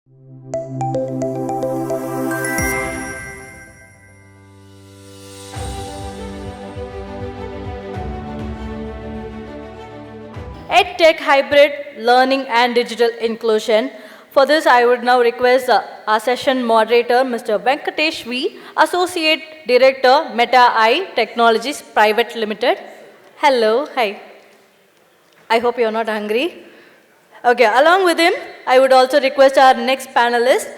EdTech hybrid learning and digital inclusion. For this, I would now request our session moderator, Mr. Venkatesh V, Associate Director, Meta I Technologies Private Limited. Hello, hi. I hope you're not hungry. Okay, along with him, I would also request our next panelist,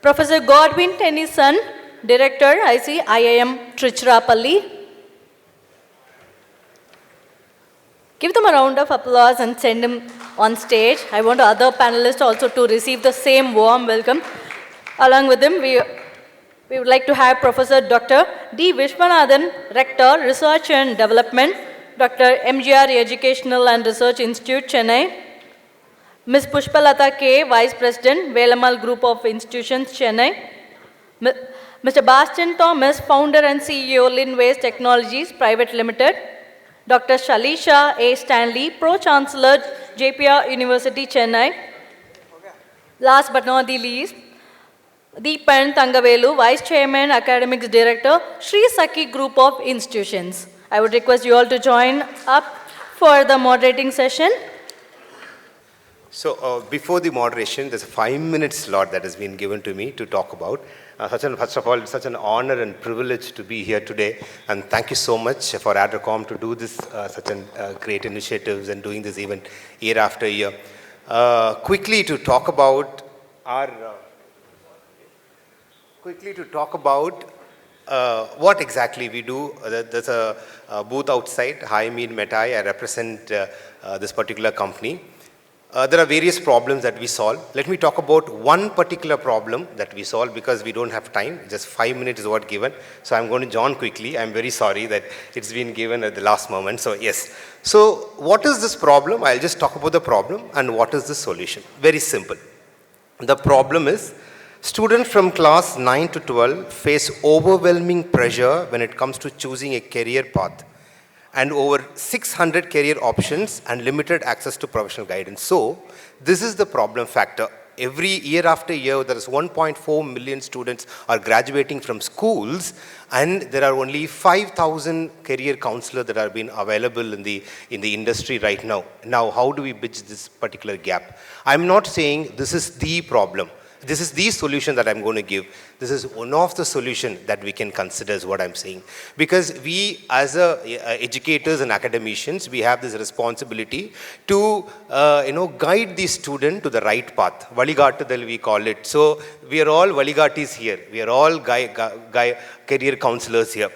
Professor Godwin Tennyson, Director, IIM Trichurapalli. Give them a round of applause and send them on stage. I want other panelists also to receive the same warm welcome. Along with them, we would like to have Professor Dr. D. Vishwanathan, Rector, Research and Development, Dr. MGR Educational and Research Institute, Chennai, Ms. Pushpalata K., Vice President, Velamal Group of Institutions, Chennai, Mr. Bastian Thomas, Founder and CEO, Linways Technologies Private Limited, Dr. Shalisha A. Stanley, Pro-Chancellor, JPR University, Chennai. Last but not the least, Deepan Thangavelu, Vice Chairman, Academics Director, Sri Saki Group of Institutions. I would request you all to join up for the moderating session. So before the moderation, there's a 5-minute slot that has been given to me to talk about. First of all, it's such an honor and privilege to be here today. And thank you so much for ArdorComm to do this, such a great initiatives and doing this event year after year. Quickly to talk about what exactly we do. There's a booth outside. Hi, me Meta. I represent this particular company. There are various problems that we solve. Let me talk about one particular problem that we solve because we don't have time. Just 5 minutes is what given. So I'm going to join quickly. I'm very sorry that it's been given at the last moment. So yes. So what is this problem? I'll just talk about the problem and what is the solution. Very simple. The problem is students from class 9 to 12 face overwhelming pressure when it comes to choosing a career path, and over 600 career options and limited access to professional guidance. So this is the problem factor. Every year after year, there is 1.4 million students are graduating from schools, and there are only 5,000 career counselors that are being available in the industry right now. Now, how do we bridge this particular gap? I'm not saying this is the problem. This is the solution that I'm going to give. This is one of the solutions that we can consider is what I'm saying. Because we as educators and academicians, we have this responsibility to guide the student to the right path. Valigattudal we call it. So we are all Valigatis here. We are all career counselors here.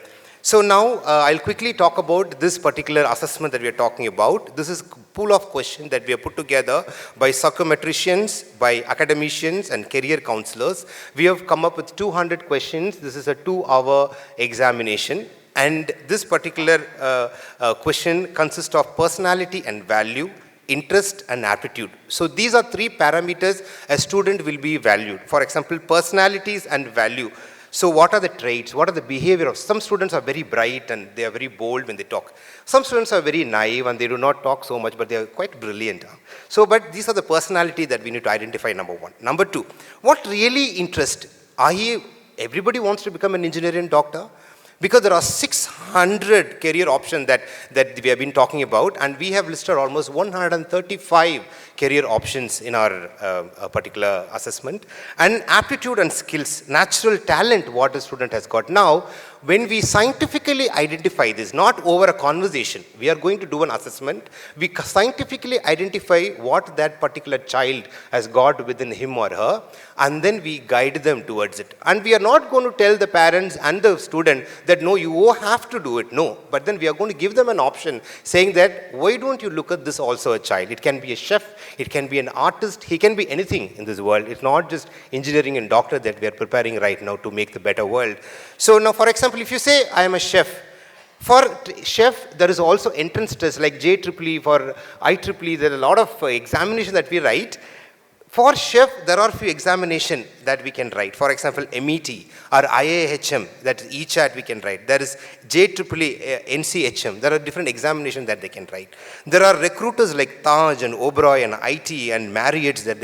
So now I'll quickly talk about this particular assessment that we are talking about. This is a pool of questions that we have put together by psychometricians, by academicians and career counselors. We have come up with 200 questions. This is a 2-hour examination. And this particular question consists of personality and value, interest and aptitude. So these are 3 parameters a student will be valued. For example, personalities and value. So what are the traits? What are the behavior of some students are very bright and they are very bold when they talk. Some students are very naive and they do not talk so much, but they are quite brilliant. So, but these are the personality that we need to identify, number 1. Number 2, what really interests? Everybody wants to become an engineer and doctor? Because there are 600 career options that we have been talking about, and we have listed almost 135 career options in our particular assessment. And aptitude and skills, natural talent, what a student has got. Now, when we scientifically identify this, not over a conversation, we are going to do an assessment, we scientifically identify what that particular child has got within him or her, and then we guide them towards it. And we are not going to tell the parents and the student that no, you have to do it, no. But then we are going to give them an option saying that, why don't you look at this also a child? It can be a chef, it can be an artist, he can be anything in this world. It's not just engineering and doctor that we are preparing right now to make the better world. So now, for example, if you say, I am a chef, for chef, there is also entrance tests like JEEE, for IEEE, there are a lot of examination that we write. For chef, there are few examinations that we can write. For example, MET or IAHM, that is ECHAT we can write. There is JEEE, NCHM. There are different examinations that they can write. There are recruiters like Taj and Oberoi and IT and Marriott that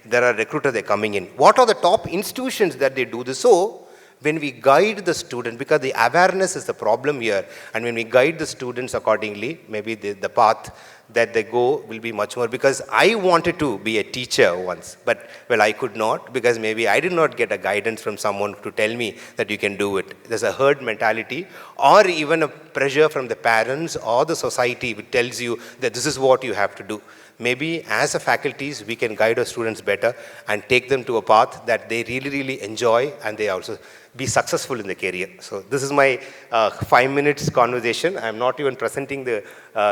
there are recruiters that are coming in. What are the top institutions that they do this? So, when we guide the student, because the awareness is the problem here, and when we guide the students accordingly, maybe the path that they go will be much more, because I wanted to be a teacher once, but well, I could not, because maybe I did not get a guidance from someone to tell me that you can do it. There's a herd mentality, or even a pressure from the parents or the society which tells you that this is what you have to do. Maybe as a faculties, we can guide our students better and take them to a path that they really, really enjoy, and they also be successful in the career. So this is my 5 minutes conversation. I'm not even presenting the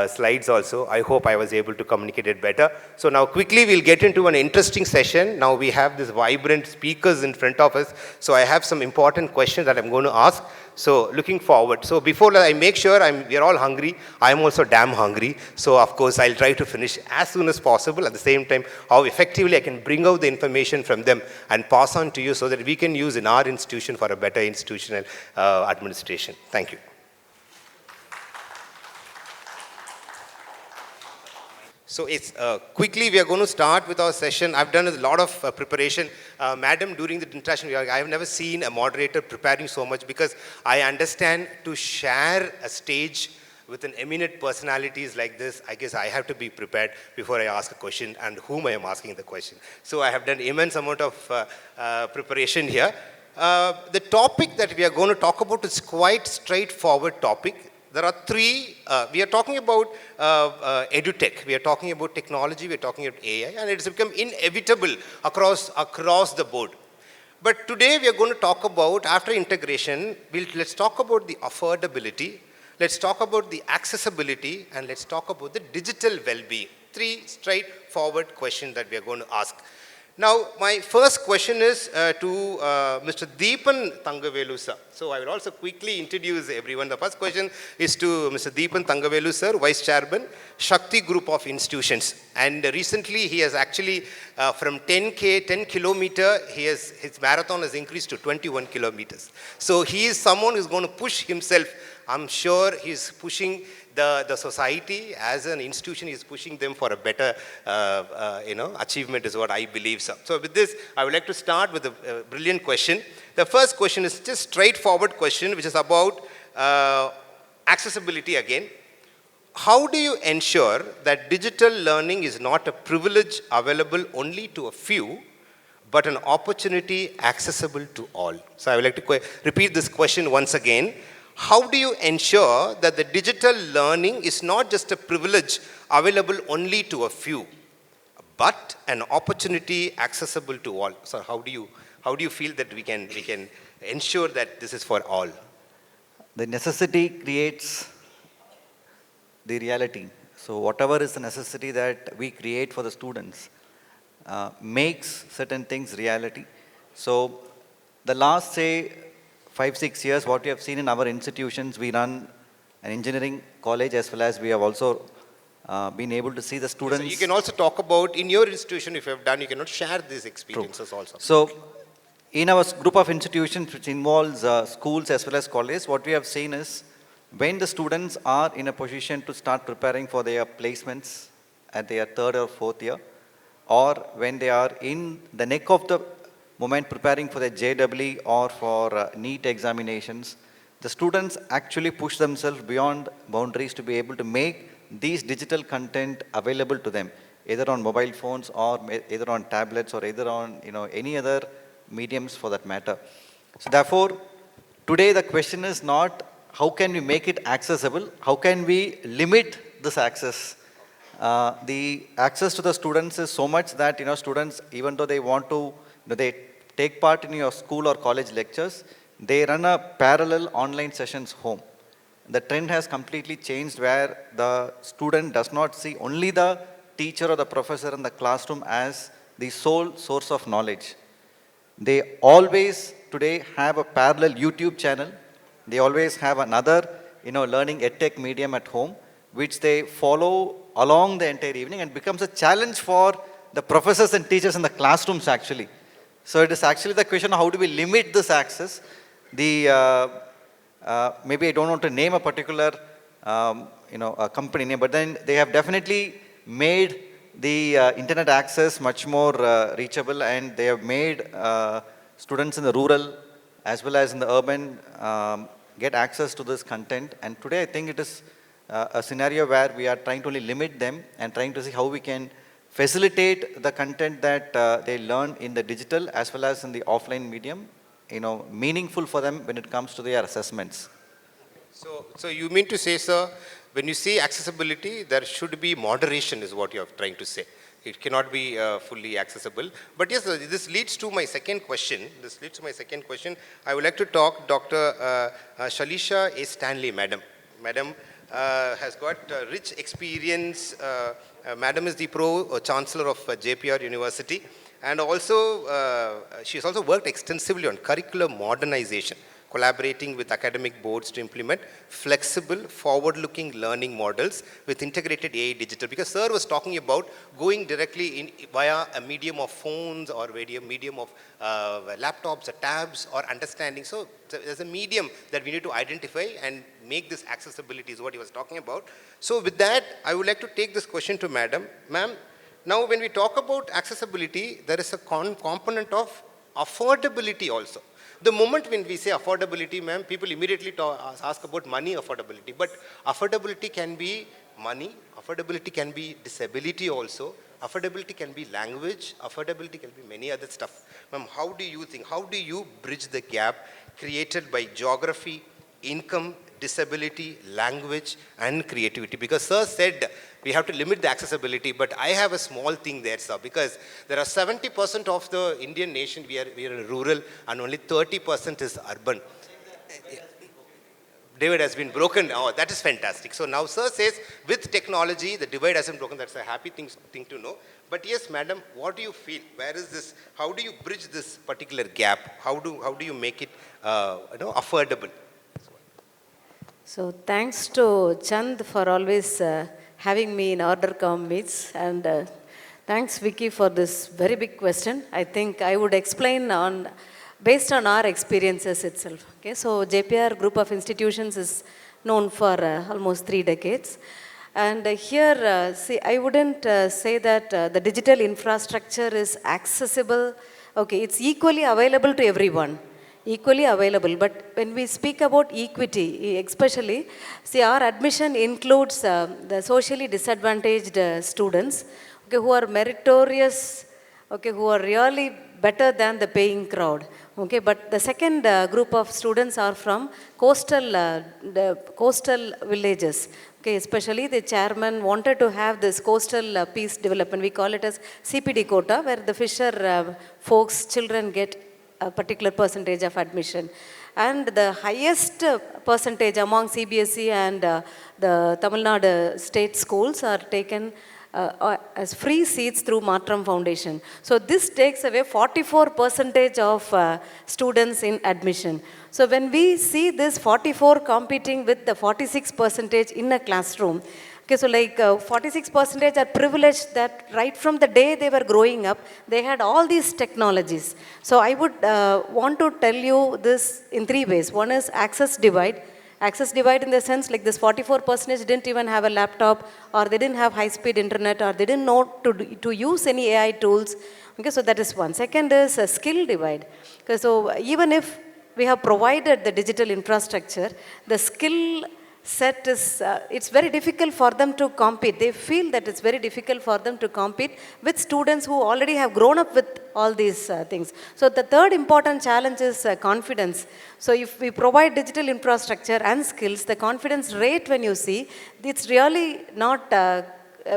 slides also. I hope I was able to communicate it better. So now quickly we'll get into an interesting session. Now we have these vibrant speakers in front of us. So I have some important questions that I'm going to ask. So looking forward. So before I make sure we're all hungry, I'm also damn hungry. So of course I'll try to finish as soon as possible. At the same time, how effectively I can bring out the information from them and pass on to you so that we can use in our institution for a better institutional administration. Thank you. So it's quickly we are going to start with our session. I've done a lot of preparation. Madam, during the interaction, I have never seen a moderator preparing so much, because I understand to share a stage with an eminent personalities like this, I guess I have to be prepared before I ask a question and whom I am asking the question. So I have done immense amount of preparation here. The topic that we are going to talk about is quite straightforward topic. There are three, we are talking about EdTech, we are talking about technology, we are talking about AI, and it's become inevitable across the board. But today we are going to talk about, after integration, let's talk about the affordability, let's talk about the accessibility, and let's talk about the digital well-being. Three straightforward questions that we are going to ask. Now, my first question is to Mr. Deepan Thangavelu sir. So I will also quickly introduce everyone. The first question is to Mr. Deepan Thangavelu sir, Vice Chairman, Shakti Group of Institutions. And recently he has actually, from 10 kilometer, his marathon has increased to 21 kilometers. So he is someone who is going to push himself. I'm sure he's pushing the society as an institution, is pushing them for a better achievement is what I believe. So with this, I would like to start with a brilliant question. The first question is just straightforward question, which is about accessibility again. How do you ensure that digital learning is not a privilege available only to a few, but an opportunity accessible to all? So I would like to repeat this question once again. How do you ensure that the digital learning is not just a privilege available only to a few, but an opportunity accessible to all? So how do you feel that we can ensure that this is for all? The necessity creates the reality. So whatever is the necessity that we create for the students makes certain things reality. So the last, say, 5-6 years, what we have seen in our institutions, we run an engineering college, as well as we have also been able to see the students. So you can also talk about in your institution, if you have done, you cannot share these experiences. True. Also. So in our group of institutions, which involves schools as well as colleges, what we have seen is when the students are in a position to start preparing for their placements at their 3rd or 4th year, or when they are in the neck of the moment preparing for the JEE or for NEET examinations, the students actually push themselves beyond boundaries to be able to make these digital content available to them, either on mobile phones or either on tablets or either on any other mediums for that matter. So therefore, today the question is not how can we make it accessible, how can we limit this access. The access to the students is so much that students, even though they want to, they take part in your school or college lectures, they run a parallel online sessions home. The trend has completely changed, where the student does not see only the teacher or the professor in the classroom as the sole source of knowledge. They always today have a parallel YouTube channel. They always have another learning EdTech medium at home, which they follow along the entire evening, and becomes a challenge for the professors and teachers in the classrooms actually. So it is actually the question, how do we limit this access? Maybe I don't want to name a particular a company name, but then they have definitely made the internet access much more reachable, and they have made students in the rural as well as in the urban get access to this content. And today I think it is a scenario where we are trying to only limit them and trying to see how we can facilitate the content that they learn in the digital as well as in the offline medium, meaningful for them when it comes to their assessments. So you mean to say, sir, when you say accessibility, there should be moderation is what you are trying to say. It cannot be fully accessible. But yes, this leads to my second question. I would like to talk Dr. Shalisha A. Stanley, madam. Madam has got rich experience. Madam is the Pro-Chancellor of JPR University. And also, she has also worked extensively on curriculum modernization, collaborating with academic boards to implement flexible, forward-looking learning models with integrated AI digital. Because sir was talking about going directly via a medium of phones or medium of laptops or tabs or understanding. So there's a medium that we need to identify and make this accessibility is what he was talking about. So with that, I would like to take this question to madam. Ma'am, now when we talk about accessibility, there is a component of affordability also. The moment when we say affordability, ma'am, people immediately ask about money affordability. But affordability can be money, affordability can be disability also, affordability can be language, affordability can be many other stuff. Ma'am, how do you think, how do you bridge the gap created by geography, income, disability, language, and creativity? Because sir said we have to limit the accessibility, but I have a small thing there, sir, because there are 70% of the Indian nation, we are rural, and only 30% is urban. Divide has been broken. Oh, that is fantastic. So now sir says, with technology, the divide hasn't broken. That's a happy thing to know. But yes, madam, what do you feel? Where is this? How do you bridge this particular gap? How do you make it affordable? So thanks to Chand for always having me in ArdorComm meets, and thanks Vicky for this very big question. I think I would explain based on our experiences itself. Okay, so JPR group of institutions is known for almost 3 decades. And here, see, I wouldn't say that the digital infrastructure is accessible. Okay, it's equally available to everyone. Equally available, but when we speak about equity, especially, see, our admission includes the socially disadvantaged students, okay, who are meritorious, okay, who are really better than the paying crowd, okay. But the second group of students are from coastal villages, okay. Especially the chairman wanted to have this coastal peace development. We call it as CPD quota, where the fisher folks, children get a particular percentage of admission. And the highest percentage among CBSE and the Tamil Nadu state schools are taken as free seats through Matram Foundation. So this takes away 44% of students in admission. So when we see this 44 competing with the 46% in a classroom, okay, so like 46% are privileged that right from the day they were growing up, they had all these technologies. So I would want to tell you this in 3 ways. One is access divide. Access divide in the sense like this 44% didn't even have a laptop, or they didn't have high-speed internet, or they didn't know to use any AI tools. Okay, so that is one. Second is a skill divide. Okay, so even if we have provided the digital infrastructure, the skill set is, it's very difficult for them to compete. They feel that it's very difficult for them to compete with students who already have grown up with all these things. So the third important challenge is confidence. So if we provide digital infrastructure and skills, the confidence rate when you see, it's really not,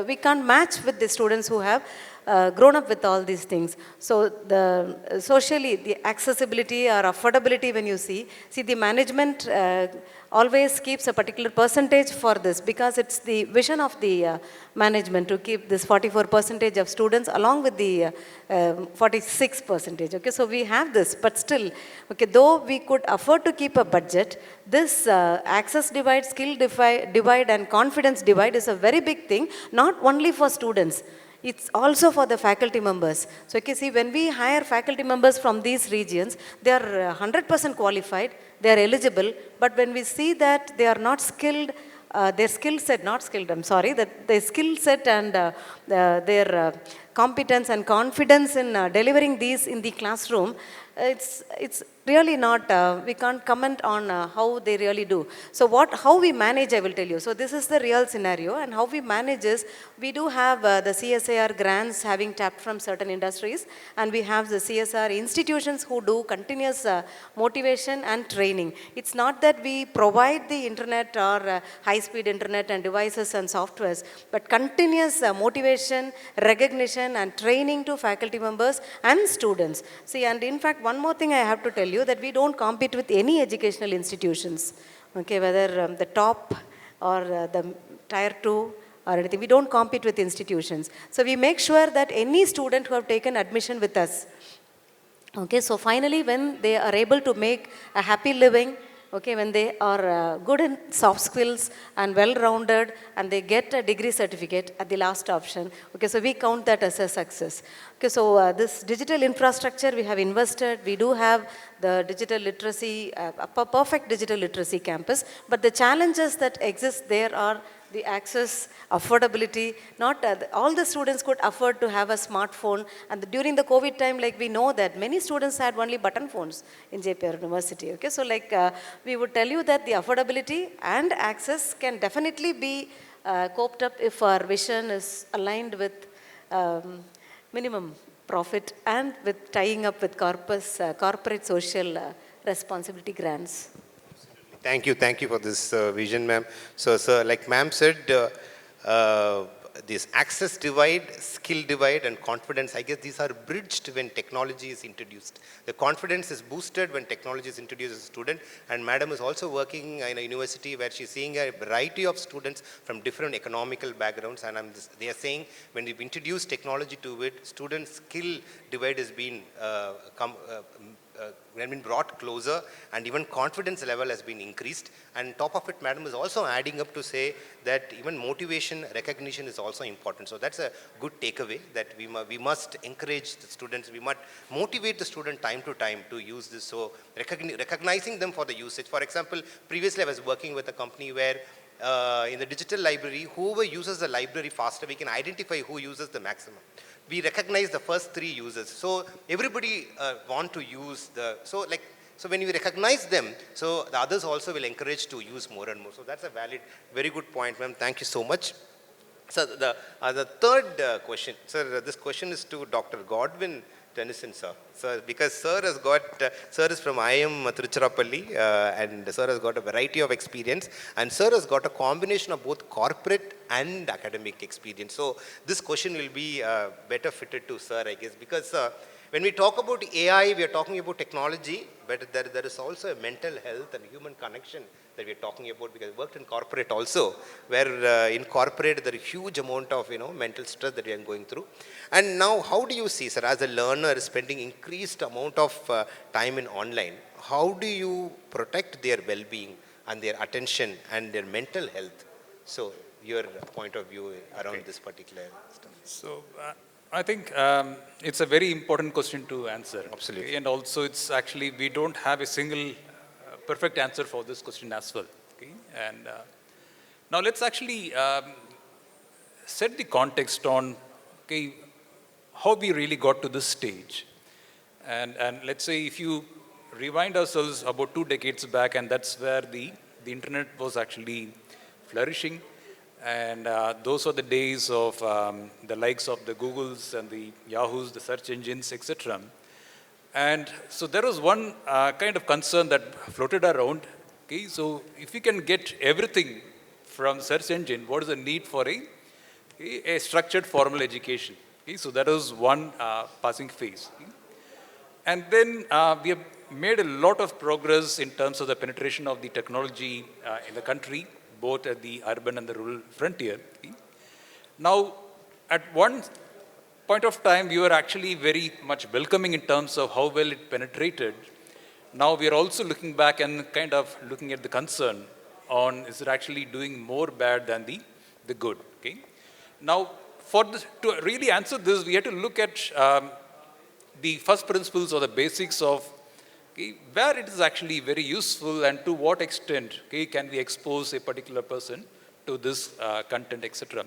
we can't match with the students who have grown up with all these things. So the socially, the accessibility or affordability when you see the management always keeps a particular percentage for this, because it's the vision of the management to keep this 44% of students along with the 46%. Okay, so we have this, but still, okay, though we could afford to keep a budget, this access divide, skill divide, and confidence divide is a very big thing, not only for students. it's also for the faculty members. So okay, see, when we hire faculty members from these regions, they are 100% qualified, they are eligible, but when we see that they are not skilled, their skill set, not skilled, I'm sorry, that their skill set and their competence and confidence in delivering these in the classroom, it's really not, we can't comment on how they really do. So how we manage, I will tell you. So this is the real scenario, and how we manage is, we do have the CSIR grants having tapped from certain industries, and we have the CSR institutions who do continuous motivation and training. It's not that we provide the internet or high-speed internet and devices and softwares, but continuous motivation, recognition and training to faculty members and students. See, and in fact, one more thing I have to tell you, that we don't compete with any educational institutions, okay, whether the top or the tier 2 or anything. We don't compete with institutions. So we make sure that any student who have taken admission with us, okay, so finally when they are able to make a happy living, okay, when they are good in soft skills and well-rounded, and they get a degree certificate at the last option, okay, so we count that as a success. Okay, so this digital infrastructure we have invested, we do have the digital literacy, a perfect digital literacy campus, but the challenges that exist there are the access, affordability. Not all the students could afford to have a smartphone, and during the COVID time, like we know that many students had only button phones in JPR University. Okay, so like we would tell you that the affordability and access can definitely be coped up if our vision is aligned with minimum profit and with tying up with corporate social responsibility grants. Thank you for this vision, ma'am. So, sir, like ma'am said, this access divide, skill divide, and confidence, I guess these are bridged when technology is introduced. The confidence is boosted when technology is introduced as a student, and madam is also working in a university where she's seeing a variety of students from different economical backgrounds, and they are saying when we've introduced technology to it, student skill divide has been brought closer, and even confidence level has been increased. And top of it, madam is also adding up to say that even motivation, recognition is also important. So that's a good takeaway, that we must encourage the students, we must motivate the student time to time to use this. So recognizing them for the usage. For example, previously I was working with a company where in the digital library, whoever uses the library faster, we can identify who uses the maximum. We recognize the first 3 users. So everybody want to use so when we recognize them, so the others also will encourage to use more and more. So that's a valid, very good point, ma'am. Thank you so much. So the third question, sir, this question is to Dr. Godwin Tennyson, sir. Sir, because sir is from IIM Tiruchirappalli, and sir has got a variety of experience, and sir has got a combination of both corporate and academic experience. So this question will be better fitted to sir, I guess, because when we talk about AI, we are talking about technology, but there is also a mental health and human connection that we are talking about, because I worked in corporate also, where in corporate there is a huge amount of mental stress that we are going through. And now, how do you see, sir, as a learner spending increased amount of time in online, how do you protect their well-being and their attention and their mental health? So your point of view around this particular stuff. So I think it's a very important question to answer. Absolutely. Okay? And also it's actually, we don't have a single perfect answer for this question as well. Okay? And now let's actually set the context on how we really got to this stage. And let's say if you rewind ourselves about 2 decades back, and that's where the internet was actually flourishing. And those are the days of the likes of the Googles and the Yahoos, the search engines, etc. And so there was one kind of concern that floated around. Okay, so if you can get everything from search engine, what is the need for a structured formal education? Okay, so that was one passing phase. Okay. And then we have made a lot of progress in terms of the penetration of the technology in the country, both at the urban and the rural frontier. Okay. Now, at one point of time, we were actually very much welcoming in terms of how well it penetrated. Now we are also looking back and kind of looking at the concern on, is it actually doing more bad than the good? Okay. Now, to really answer this, we have to look at the first principles or the basics of where it is actually very useful and to what extent can we expose a particular person to this content, etc.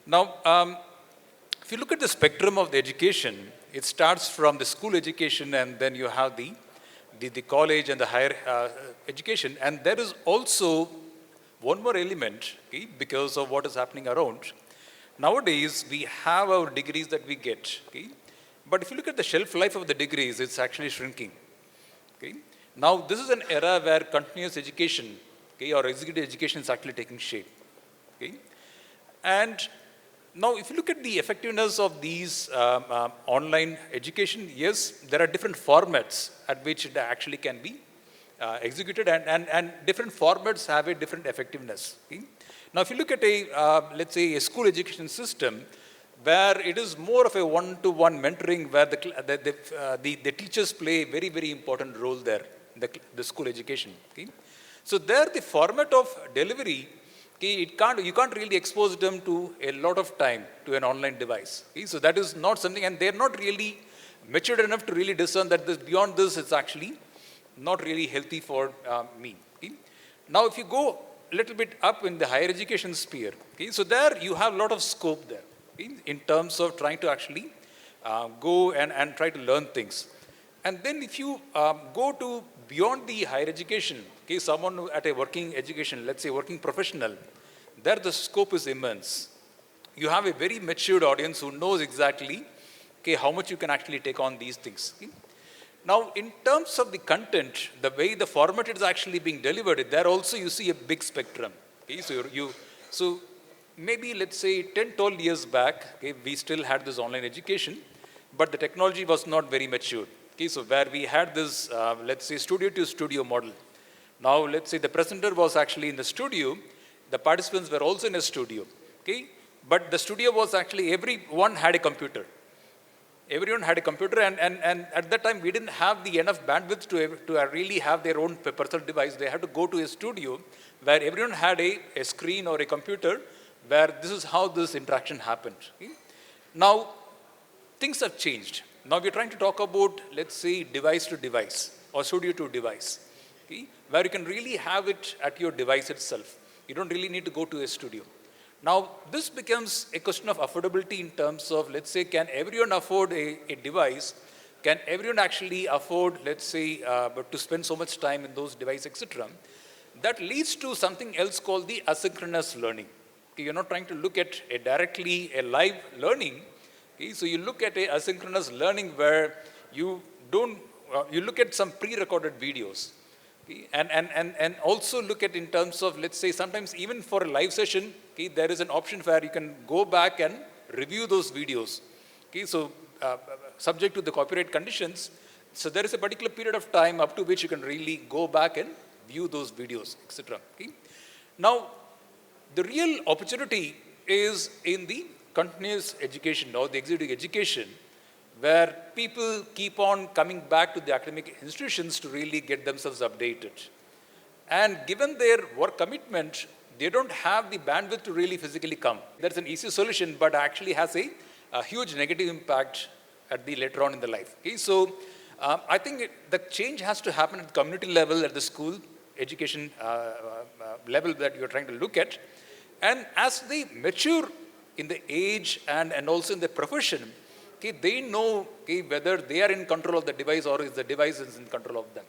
Now, if you look at the spectrum of the education, it starts from the school education, and then you have the college and the higher education. And there is also one more element, because of what is happening around. Nowadays, we have our degrees that we get. But if you look at the shelf life of the degrees, it's actually shrinking. Now, this is an era where continuous education or executive education is actually taking shape. And now, if you look at the effectiveness of these online education, yes, there are different formats at which it actually can be executed, and different formats have a different effectiveness. Now, if you look at let's say, a school education system, where it is more of a one-to-one mentoring, where the teachers play a very, very important role there, the school education. So there, the format of delivery, you can't really expose them to a lot of time to an online device. So that is not something, and they're not really matured enough to really discern that beyond this, it's actually not really healthy for me. Now, if you go a little bit up in the higher education sphere, so there you have a lot of scope there in terms of trying to actually go and try to learn things. And then if you go to beyond the higher education, someone at a working education, let's say working professional, there the scope is immense. You have a very matured audience who knows exactly how much you can actually take on these things. Now, in terms of the content, the way the format is actually being delivered, there also you see a big spectrum. So maybe let's say 10, 12 years back, we still had this online education, but the technology was not very mature. So where we had this, let's say, studio to studio model. Now, let's say the presenter was actually in the studio, the participants were also in a studio. But the studio was actually, everyone had a computer. Everyone had a computer, and at that time, we didn't have the enough bandwidth to really have their own personal device. They had to go to a studio where everyone had a screen or a computer, where this is how this interaction happened. Now, things have changed. Now we're trying to talk about, let's say, device to device or studio to device, where you can really have it at your device itself. You don't really need to go to a studio. Now, this becomes a question of affordability in terms of, let's say, can everyone afford a device? Can everyone actually afford, let's say, to spend so much time in those devices, etc.? That leads to something else called the asynchronous learning. You're not trying to look at directly a live learning. So you look at a asynchronous learning where you look at some pre-recorded videos. And also look at in terms of, let's say, sometimes even for a live session, there is an option where you can go back and review those videos. So subject to the copyright conditions, so there is a particular period of time up to which you can really go back and view those videos, etc. Now, the real opportunity is in the continuous education or the executive education, where people keep on coming back to the academic institutions to really get themselves updated. And given their work commitment, they don't have the bandwidth to really physically come. That's an easy solution, but actually has a huge negative impact at the later on in the life. So I think the change has to happen at the community level, at the school education level that you're trying to look at. And as they mature in the age and also in the profession, they know whether they are in control of the device or is the device is in control of them.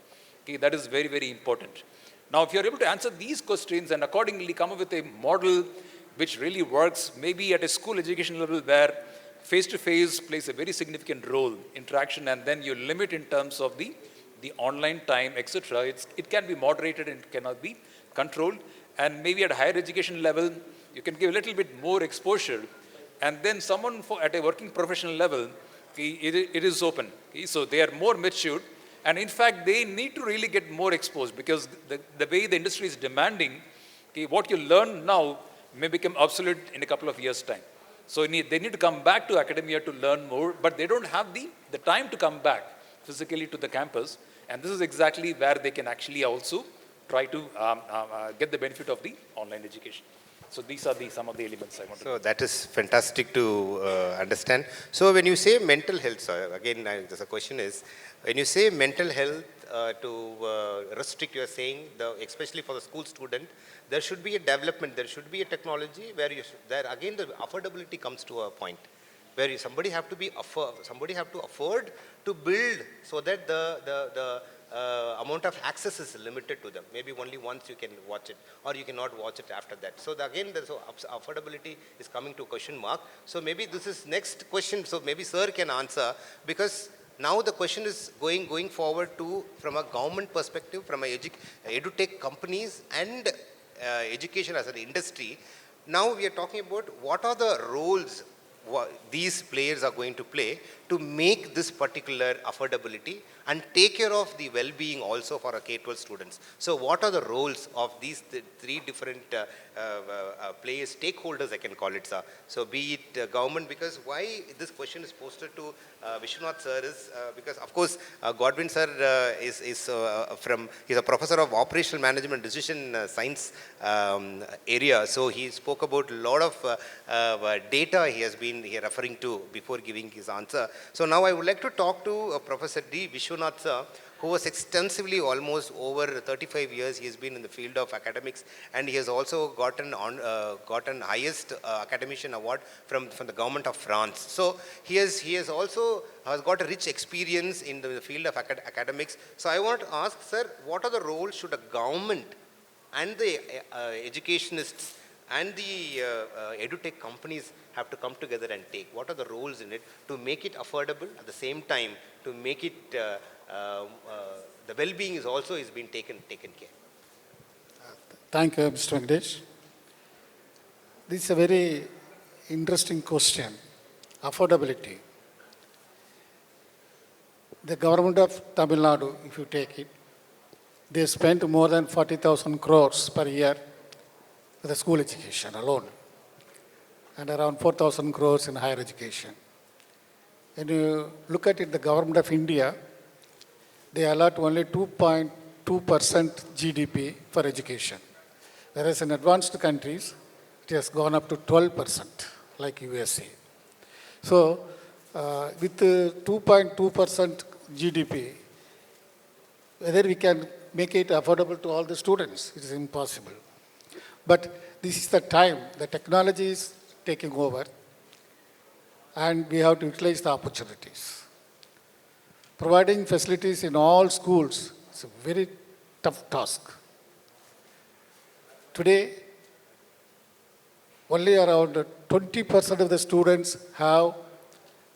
That is very, very important. Now, if you're able to answer these questions and accordingly come up with a model which really works, maybe at a school education level where face-to-face plays a very significant role, interaction, and then you limit in terms of the online time, etc., it can be moderated and it cannot be controlled. And maybe at a higher education level, you can give a little bit more exposure. And then someone at a working professional level, it is open. So they are more mature. And in fact, they need to really get more exposed because the way the industry is demanding, what you learn now may become obsolete in a couple of years' time. So they need to come back to academia to learn more, but they don't have the time to come back physically to the campus. And this is exactly where they can actually also try to get the benefit of the online education. So these are some of the elements I want to. So that is fantastic to understand. So when you say mental health, sir, again, the question is, when you say mental health to restrict, you are saying, especially for the school student, there should be a development, there should be a technology where there again the affordability comes to a point where somebody have to afford to build so that the amount of access is limited to them. Maybe only once you can watch it, or you cannot watch it after that. So affordability is coming to question mark. So maybe this is next question. So maybe sir can answer, because now the question is going forward to from a government perspective, from a edutech companies and education as an industry. Now we are talking about what are the roles these players are going to play to make this particular affordability and take care of the well-being also for our K-12 students. So what are the roles of these three different players, stakeholders I can call it, sir. So be it government, because why this question is posted to Vishwanath sir is because of course Godwin sir he's a professor of operational management decision science area. So he spoke about a lot of data he has been referring to before giving his answer. So now I would like to talk to Professor D. Vishwanath sir, who was extensively, almost over 35 years, he has been in the field of academics, and he has also gotten highest academician award from the government of France. So he has also got a rich experience in the field of academics. So I want to ask, sir, what are the roles should a government and the educationists and the edutech companies have to come together and take? What are the roles in it to make it affordable, at the same time to make it the well-being is being taken care? Thank you, Mr. Venkatesh. This is a very interesting question. Affordability. The government of Tamil Nadu, if you take it, they spent more than 40,000 crores per year for the school education alone, and around 4,000 crores in higher education. When you look at it, the government of India, they allot only 2.2% GDP for education. Whereas in advanced countries, it has gone up to 12%, like USA. So, with 2.2% GDP, whether we can make it affordable to all the students, it is impossible. But this is the time, the technology is taking over, and we have to utilize the opportunities. Providing facilities in all schools is a very tough task. Today, only around 20% of the students have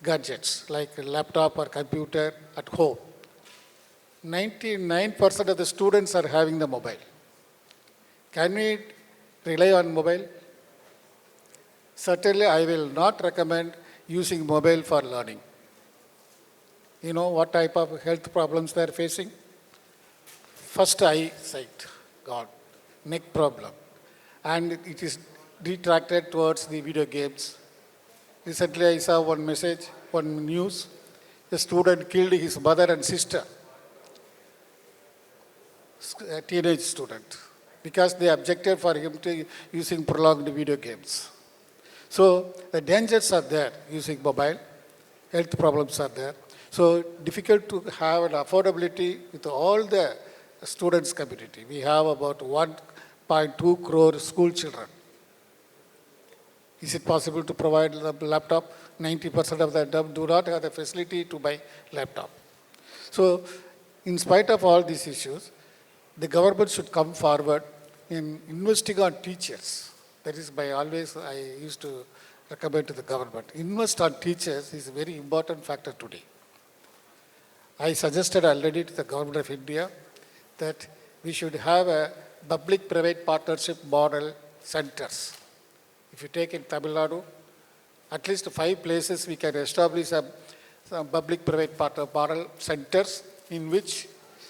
gadgets like a laptop or computer at home. 99% of the students are having the mobile. Can we rely on mobile? Certainly, I will not recommend using mobile for learning. You know what type of health problems they are facing? First, eyesight, gone. Neck problem. And it is detracted towards the video games. Recently, I saw one message, one news. A student killed his mother and sister, a teenage student, because they objected for him to using prolonged video games. So the dangers are there using mobile, health problems are there. So difficult to have an affordability with all the students community. We have about 1.2 crore school children. Is it possible to provide the laptop? 90% of them do not have the facility to buy laptop. So in spite of all these issues, the government should come forward in investing on teachers. That is by always I used to recommend to the government. Invest on teachers is a very important factor today. I suggested already to the government of India that we should have a public-private partnership model centers. If you take in Tamil Nadu, at least 5 places we can establish some public-private model centers in which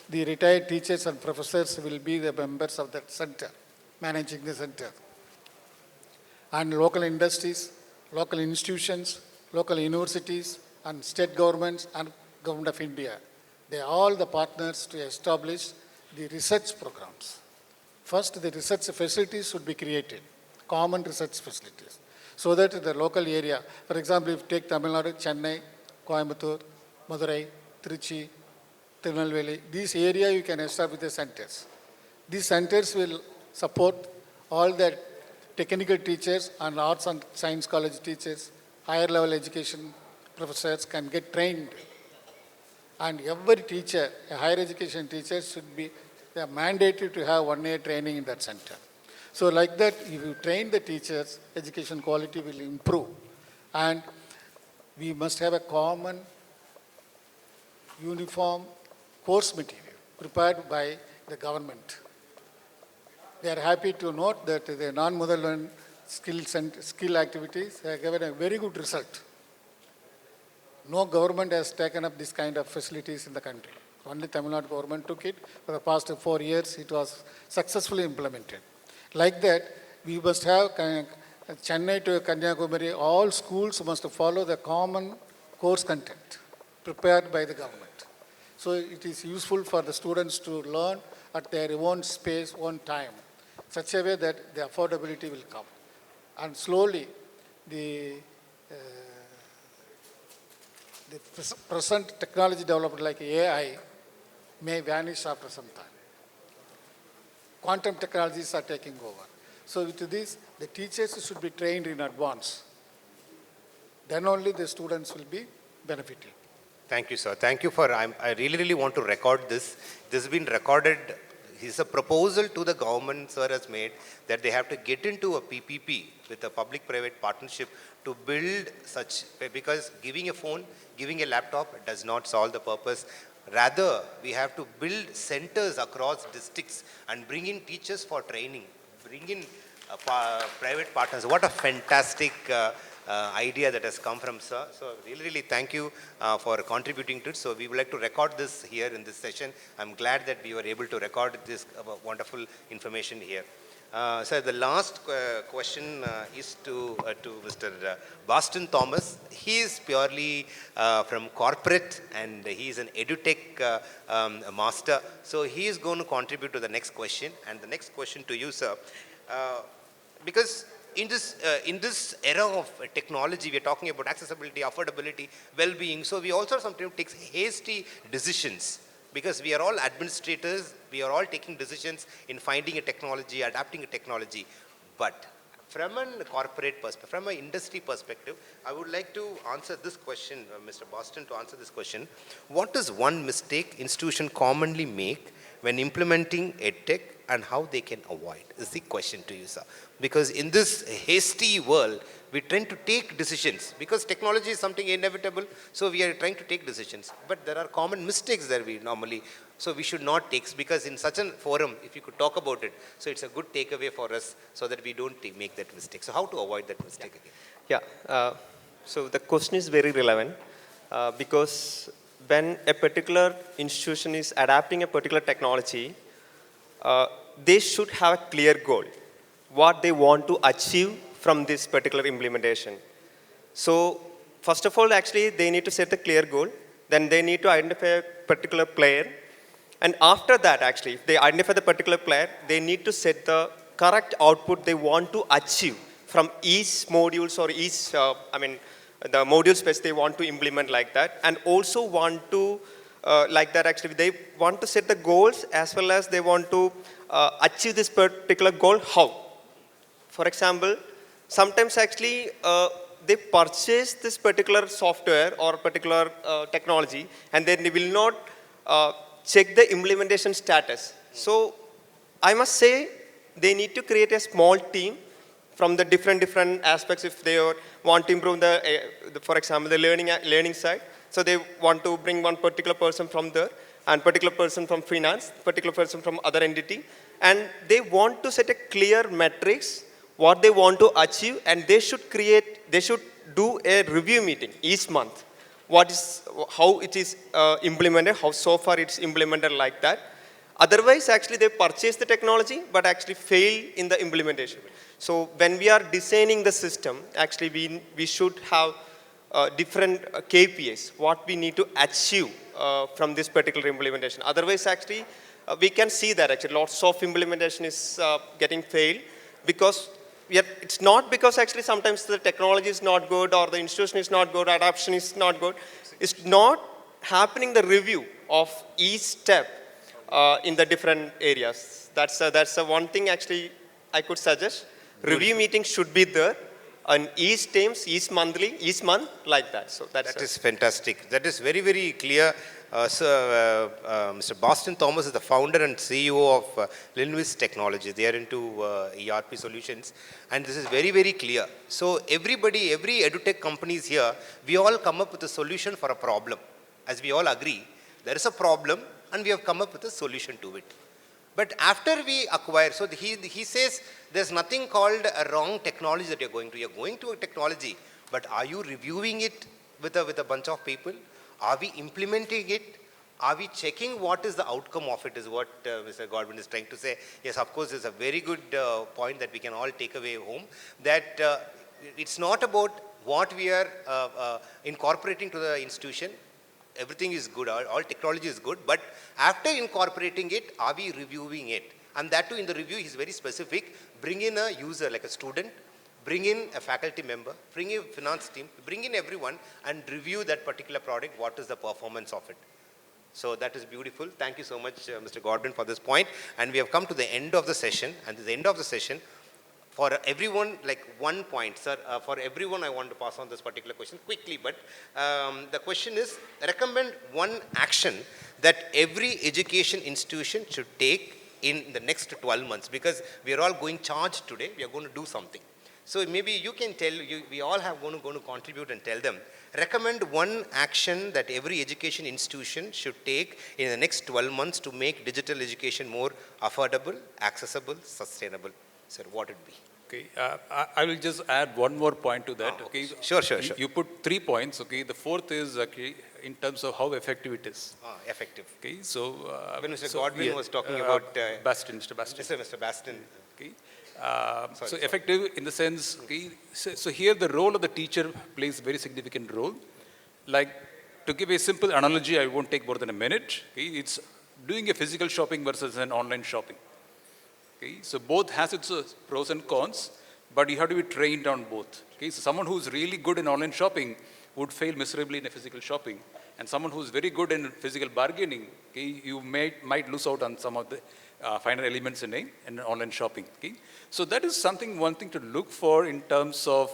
the retired teachers and professors will be the members of that center, managing the center. And local industries, local institutions, local universities, and state governments and government of India, they are all the partners to establish the research programs. First, the research facilities should be created. common research facilities. So that in the local area, for example, if you take Tamil Nadu, Chennai, Coimbatore, Madurai, Trichy, Tirunelveli, these area you can establish the centers. These centers will support all the technical teachers and arts and science college teachers, higher level education professors can get trained. And every teacher, a higher education teacher should be mandated to have 1 year training in that center. So like that, if you train the teachers, education quality will improve. And we must have a common, uniform course material prepared by the government. We are happy to note that the non-motherland skill activities have given a very good result. No government has taken up this kind of facilities in the country. Only Tamil Nadu government took it. For the past 4 years, it was successfully implemented. Like that, we must have Chennai to Kanyakumari, all schools must follow the common course content prepared by the government. So it is useful for the students to learn at their own space, own time, such a way that the affordability will come. And slowly, the present technology development like AI may vanish after some time. Quantum technologies are taking over. So with this, the teachers should be trained in advance. Then only the students will be benefiting. Thank you, sir. Thank you for, I really want to record this. This has been recorded. It's a proposal to the government, sir, has made that they have to get into a PPP with a public-private partnership to build such, because giving a phone, giving a laptop does not solve the purpose. Rather, we have to build centers across districts and bring in teachers for training, bring in private partners. What a fantastic idea that has come from sir. So really thank you for contributing to it. So we would like to record this here in this session. I'm glad that we were able to record this wonderful information here. So the last question is to Mr. Boston Thomas. He is purely from corporate and he is an EdTech master. So he is going to contribute to the next question. And the next question to you, sir, because in this era of technology, we are talking about accessibility, affordability, well-being. So we also sometimes take hasty decisions. Because we are all administrators, we are all taking decisions in finding a technology, adapting a technology. But from a corporate perspective, from an industry perspective, I would like to answer this question, Mr. Boston, to answer this question. What is one mistake institutions commonly make when implementing EdTech and how they can avoid? Is the question to you, sir. Because in this hasty world, we tend to take decisions because technology is something inevitable. So we are trying to take decisions, but there are common mistakes that we normally, so we should not take, because in such a forum, if you could talk about it, so it's a good takeaway for us so that we don't make that mistake. So how to avoid that mistake again? Yeah, so the question is very relevant because when a particular institution is adapting a particular technology, they should have a clear goal, what they want to achieve from this particular implementation. So first of all, actually, they need to set a clear goal. Then they need to identify a particular player. And after that, actually, if they identify the particular player, they need to set the correct output they want to achieve from each modules or each, the module space they want to implement like that. And also want to, like that, actually, they want to set the goals as well as they want to achieve this particular goal, how? For example, sometimes actually they purchase this particular software or particular technology and then they will not check the implementation status. So I must say they need to create a small team from the different aspects if they want to improve for example, the learning side. So they want to bring one particular person from there and particular person from finance, particular person from other entity. And they want to set a clear metrics what they want to achieve, and they should do a review meeting each month. How it is implemented, how so far it's implemented like that. Otherwise, actually, they purchase the technology, but actually fail in the implementation. So when we are designing the system, actually we should have different KPIs, what we need to achieve from this particular implementation. Otherwise, actually, we can see that actually lots of implementation is getting failed because it's not because actually sometimes the technology is not good or the institution is not good, adoption is not good. It's not happening the review of each step in the different areas. That's one thing actually I could suggest. Review meetings should be there on each teams, each month, like that. So That is fantastic. That is very, very clear. Mr. Boston Thomas is the founder and CEO of Linguist Technology. They are into ERP solutions, and this is very, very clear. So everybody, every edutech companies here, we all come up with a solution for a problem. As we all agree, there is a problem, and we have come up with a solution to it. But after we acquire, so he says there's nothing called a wrong technology that you're going to. You're going to a technology, but are you reviewing it with a bunch of people? Are we implementing it? Are we checking what is the outcome of it, is what Mr. Godwin is trying to say. Yes, of course, it's a very good point that we can all take away home, that it's not about what we are incorporating to the institution. Everything is good, all technology is good, but after incorporating it, are we reviewing it? And that too, in the review, he's very specific. Bring in a user, like a student, bring in a faculty member, bring in a finance team, bring in everyone and review that particular product, what is the performance of it. So that is beautiful. Thank you so much, Mr. Godwin, for this point. And we have come to the end of the session. And at the end of the session, for everyone, like one point, sir, for everyone I want to pass on this particular question quickly, but the question is, recommend one action that every education institution should take in the next 12 months, because we are all going charged today, we are going to do something. So maybe you can tell, we all have going to contribute and tell them, recommend one action that every education institution should take in the next 12 months to make digital education more affordable, accessible, sustainable. Sir, what would be? Okay, I will just add one more point to that. Okay, Sure. You put 3 points. Okay, the fourth is in terms of how effective it is. Effective. Okay, so When Mr. Godwin was talking about Mr. Bastin. Mr. Bastin. Okay. So effective in the sense, okay, so here the role of the teacher plays a very significant role. Like, to give a simple analogy, I won't take more than a minute. Okay, it's doing a physical shopping versus an online shopping. Okay, so both has its pros and cons, but you have to be trained on both. Okay, so someone who's really good in online shopping would fail miserably in a physical shopping, and someone who's very good in physical bargaining, okay, you might lose out on some of the final elements in an online shopping. Okay, so that is one thing to look for in terms of,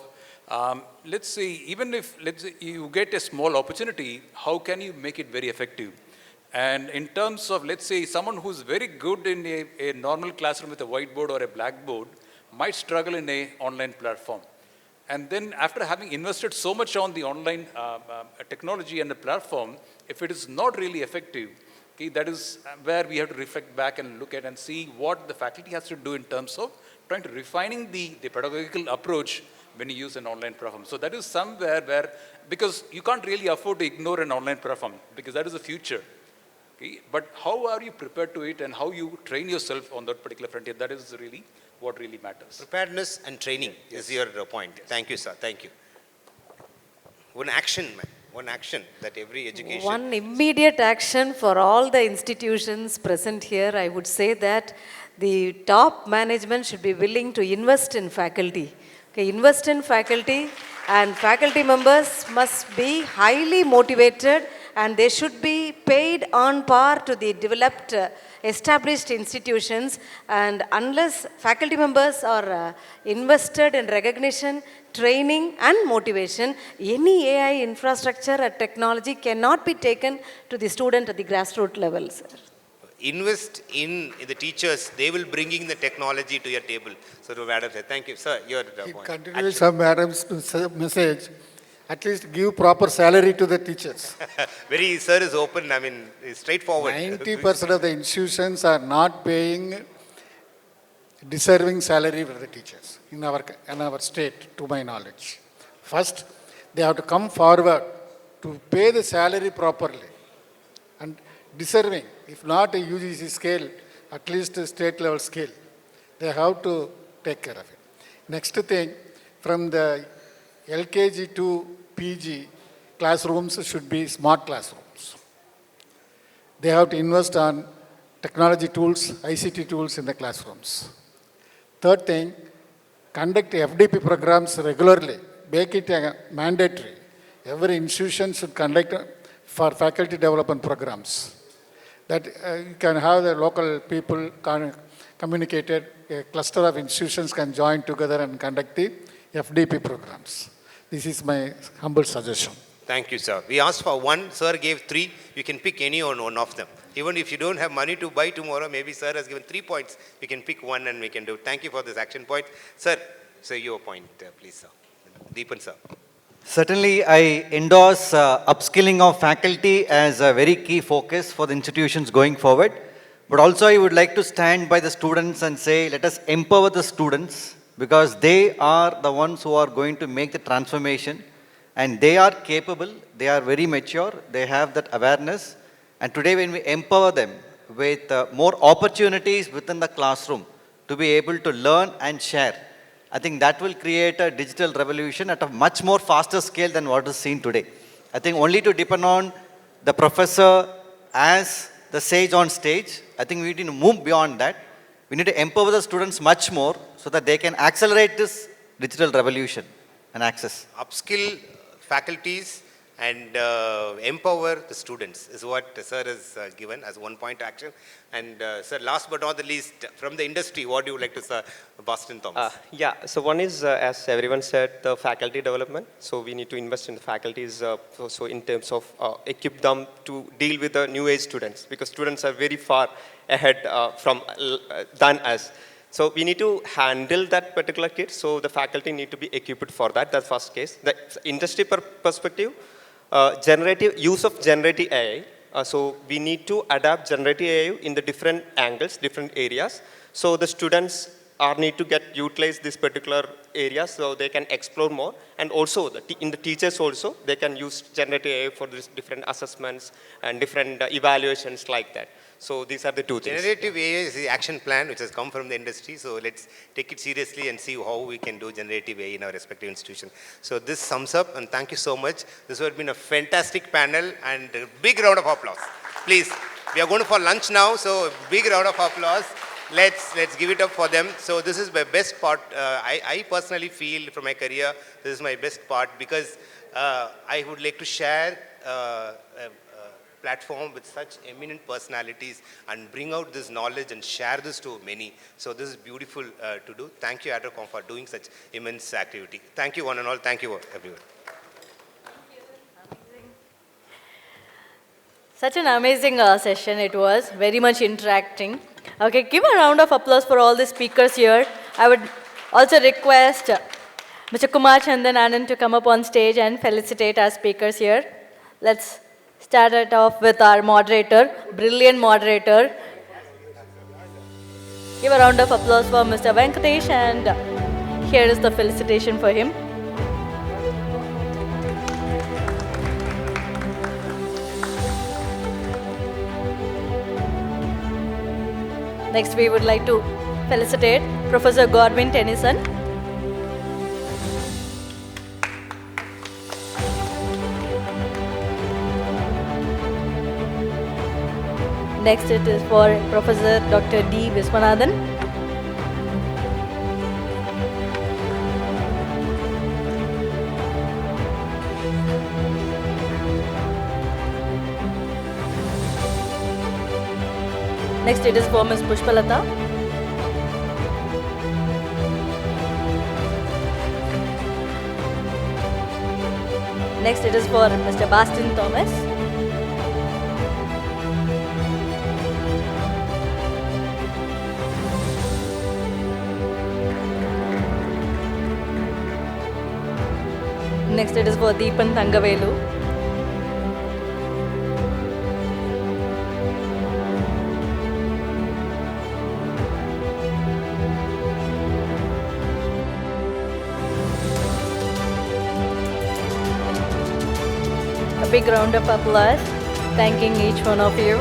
let's say, even if you get a small opportunity, how can you make it very effective? And in terms of, let's say, someone who's very good in a normal classroom with a whiteboard or a blackboard might struggle in an online platform. And then after having invested so much on the online technology and the platform, if it is not really effective, okay, that is where we have to reflect back and look at and see what the faculty has to do in terms of trying to refining the pedagogical approach when you use an online platform. So that is somewhere where, because you can't really afford to ignore an online platform, because that is the future. Okay? But how are you prepared to it and how you train yourself on that particular frontier, that is really what really matters. Preparedness and training is your point. Yes. Thank you, sir. Thank you. One action that every education... One immediate action for all the institutions present here, I would say that the top management should be willing to invest in faculty. Okay, invest in faculty, and faculty members must be highly motivated, and they should be paid on par to the developed, established institutions. And unless faculty members are invested in recognition, training and motivation, any AI infrastructure or technology cannot be taken to the student at the grassroots level, sir. Invest in the teachers, they will bring in the technology to your table. So, Madam, thank you. Sir, your point. Continues of Madam's message, at least give proper salary to the teachers. Very, sir is open, I mean, straightforward. 90% of the institutions are not paying deserving salary for the teachers in our state, to my knowledge. First, they have to come forward to pay the salary properly and deserving, if not a UGC scale, at least a state level scale. They have to take care of it. Next thing, from the LKG to PG, classrooms should be smart classrooms. They have to invest on technology tools, ICT tools in the classrooms. Third thing, conduct FDP programs regularly, make it mandatory. Every institution should conduct for faculty development programs. That you can have the local people communicated, a cluster of institutions can join together and conduct the FDP programs. This is my humble suggestion. Thank you, sir. We asked for one, sir gave 3. You can pick any one of them. Even if you don't have money to buy tomorrow, maybe sir has given 3 points. You can pick one and we can do. Thank you for this action point. Sir, say your point, please, sir. Deepan, sir. Certainly, I endorse upskilling of faculty as a very key focus for the institutions going forward. But also, I would like to stand by the students and say, let us empower the students because they are the ones who are going to make the transformation. And they are capable, they are very mature, they have that awareness. And today when we empower them with more opportunities within the classroom to be able to learn and share, I think that will create a digital revolution at a much more faster scale than what is seen today. I think only to depend on the professor as the sage on stage, I think we need to move beyond that. We need to empower the students much more so that they can accelerate this digital revolution and access. Upskill faculties and empower the students is what sir has given as 1 point action. And sir, last but not the least, from the industry, what do you like to say, Boston Thomas? Yeah, so one is, as everyone said, the faculty development. So we need to invest in the faculties so in terms of equip them to deal with the new age students, because students are very far ahead than us. So we need to handle that particular kit, so the faculty need to be equipped for that. That's first case. The industry perspective, use of generative AI. So we need to adapt generative AI in the different angles, different areas. So the students need to get utilize this particular area so they can explore more. And also in the teachers also, they can use generative AI for this different assessments and different evaluations like that. So these are the 2 things. Generative AI is the action plan which has come from the industry. So let's take it seriously and see how we can do generative AI in our respective institution. So this sums up, and thank you so much. This has been a fantastic panel and a big round of applause. Please, we are going for lunch now, so big round of applause. Let's give it up for them. So this is my best part. I personally feel from my career, this is my best part because I would like to share platform with such eminent personalities and bring out this knowledge and share this to many. So this is beautiful to do. Thank you, ArdorComm, for doing such immense activity. Thank you, one and all. Thank you, everyone. Such an amazing session it was, very much interacting. Okay, give a round of applause for all the speakers here. I would also request Mr. Kumar Chandan Anand to come up on stage and felicitate our speakers here. Let's start it off with our moderator, brilliant moderator. Give a round of applause for Mr. Venkatesh, and here is the felicitation for him. Next, we would like to felicitate Professor Godwin Tennyson. Next, it is for Professor Dr. D. Viswanathan. Next, it is for Ms. Pushpalata. Next, it is for Mr. Bastin Thomas. Next, it is for Deepan Thangavelu. A big round of applause, thanking each one of you.